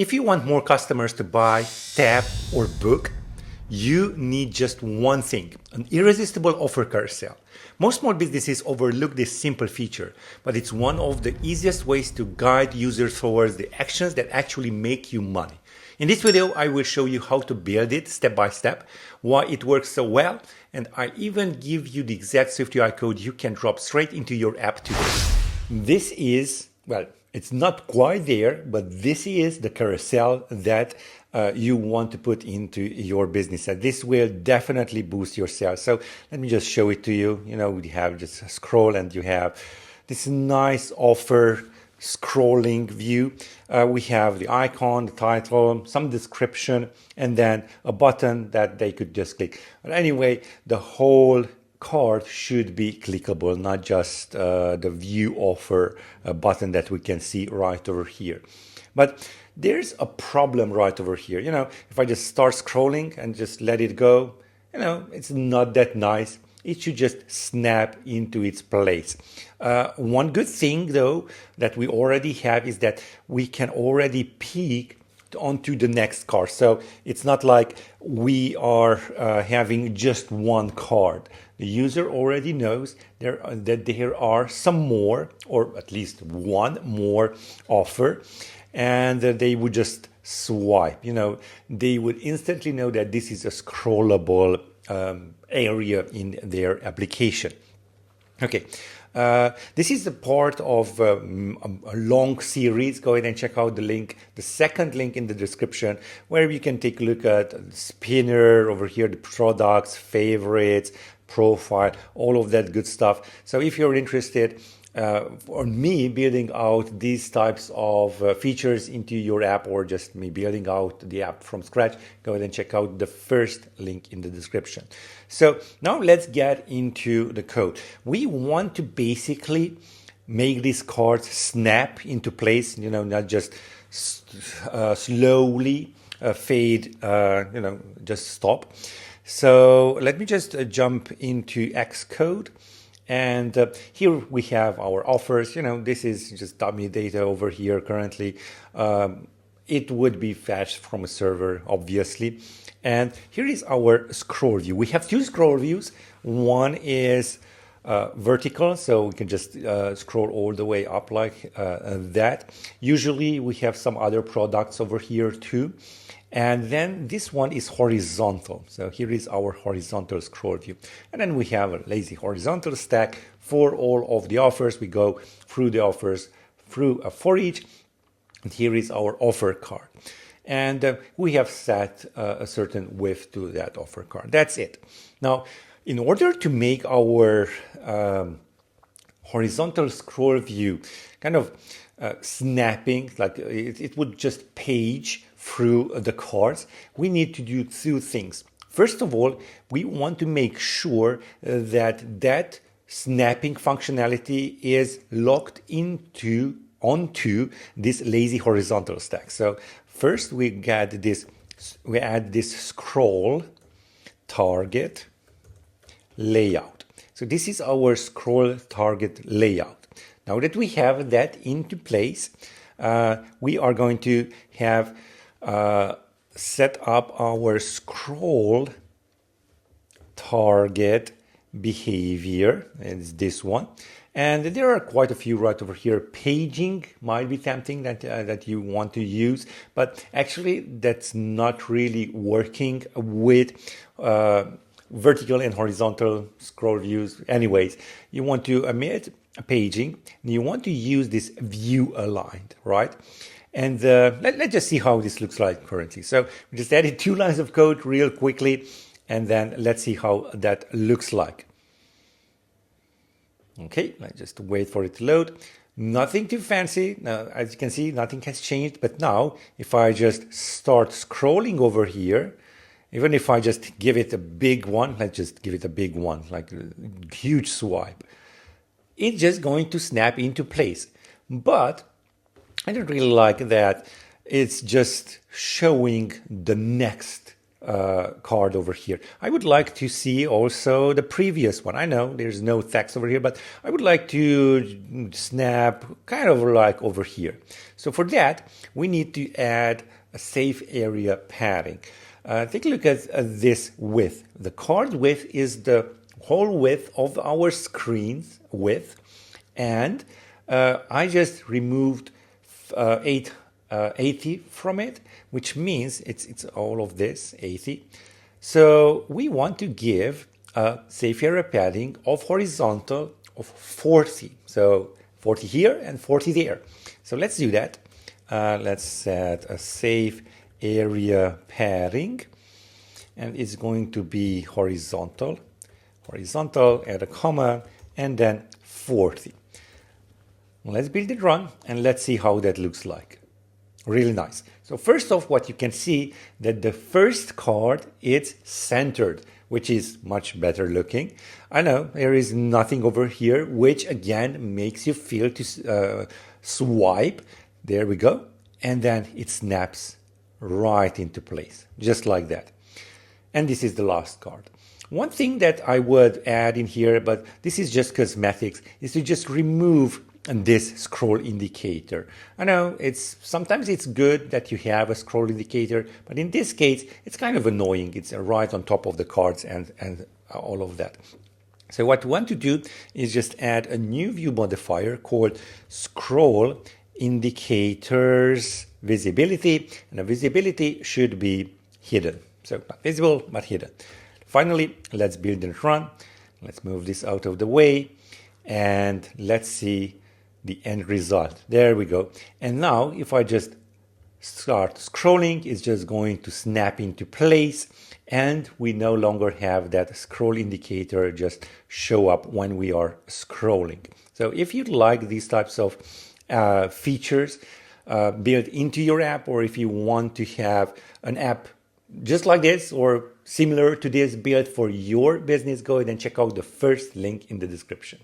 If you want more customers to buy, tap, or book, you need just one thing, an irresistible offer carousel. Most small businesses overlook this simple feature, but it's one of the easiest ways to guide users towards the actions that actually make you money. In this video, I will show you how to build it step by step, why it works so well, and I even give you the exact SwiftUI code you can drop straight into your app today. This is, well, it's not quite there, but this is the carousel that you want to put into your business. And this will definitely boost your sales. So let me just show it to you. You know, you have just a scroll and you have this nice offer scrolling view. We have the icon, the title, some description, and then a button that they could just click. But anyway, the whole card should be clickable, not just the view offer button that we can see right over here. But there's a problem right over here. You know, if I just start scrolling and just let it go, you know, it's not that nice. It should just snap into its place. One good thing, though, that we already have is that we can already peek onto the next card. So it's not like we are having just one card. The user already knows that there are some more, or at least one more offer, and they would just swipe. You know, they would instantly know that this is a scrollable area in their application. Okay, this is a part of a long series. Go ahead and check out the link, the second link in the description, where you can take a look at Spinner over here, the products, favorites, profile, all of that good stuff. So if you're interested on me building out these types of features into your app, or just me building out the app from scratch, go ahead and check out the first link in the description. So now let's get into the code. We want to basically make these cards snap into place, you know, not just slowly fade, you know, just stop. So let me just jump into Xcode. And here we have our offers. You know, this is just dummy data over here currently. It would be fetched from a server, obviously. And here is our scroll view. We have two scroll views. One is vertical, so we can just scroll all the way up like that. Usually we have some other products over here too. And then this one is horizontal. So here is our horizontal scroll view. And then we have a lazy horizontal stack for all of the offers. We go through the offers through a for each. And here is our offer card. And we have set a certain width to that offer card. That's it. Now, in order to make our horizontal scroll view kind of snapping, like it would just page through the cards, we need to do two things. First of all, we want to make sure that snapping functionality is locked onto this lazy horizontal stack. So first we add this scroll target layout. So this is our scroll target layout. Now that we have that into place, we are going to have set up our scroll target behavior. It's this one. And there are quite a few right over here. Paging might be something that you want to use, but actually that's not really working with vertical and horizontal scroll views. Anyways, you want to omit paging, and you want to use this view aligned, right? And let's just see how this looks like currently. So we just added 2 lines of code real quickly, and then let's see how that looks like. Okay, let's just wait for it to load. Nothing too fancy. Now, as you can see, nothing has changed. But now, if I just start scrolling over here, even if I just give it a big one, let's just give it a big one, like a huge swipe, it's just going to snap into place. But I don't really like that it's just showing the next card over here. I would like to see also the previous one. I know there's no text over here, but I would like to snap kind of like over here. So for that, we need to add a safe area padding. Take a look at this width. The card width is the whole width of our screen's width, and I just removed 80 from it, which means it's all of this 80. So we want to give a safe area padding of horizontal of 40. So 40 here and 40 there. So let's do that. Let's set a safe area padding, and it's going to be horizontal, add a comma, and then 40. Let's build it, run, and let's see how that looks like. Really nice. So first off, what you can see that the first card is centered, which is much better looking. I know there is nothing over here, which again makes you feel to swipe. There we go. And then it snaps right into place, just like that. And this is the last card. One thing that I would add in here, but this is just cosmetics, is to just remove this scroll indicator. I know sometimes it's good that you have a scroll indicator, but in this case, it's kind of annoying. It's right on top of the cards and all of that. So what we want to do is just add a new view modifier called scroll indicators visibility, and the visibility should be hidden. So not visible, but hidden. Finally, let's build and run. Let's move this out of the way, and let's see the end result. There we go. And now if I just start scrolling, it's just going to snap into place, and we no longer have that scroll indicator just show up when we are scrolling. So if you like these types of features built into your app, or if you want to have an app just like this or similar to this built for your business, go ahead and check out the first link in the description.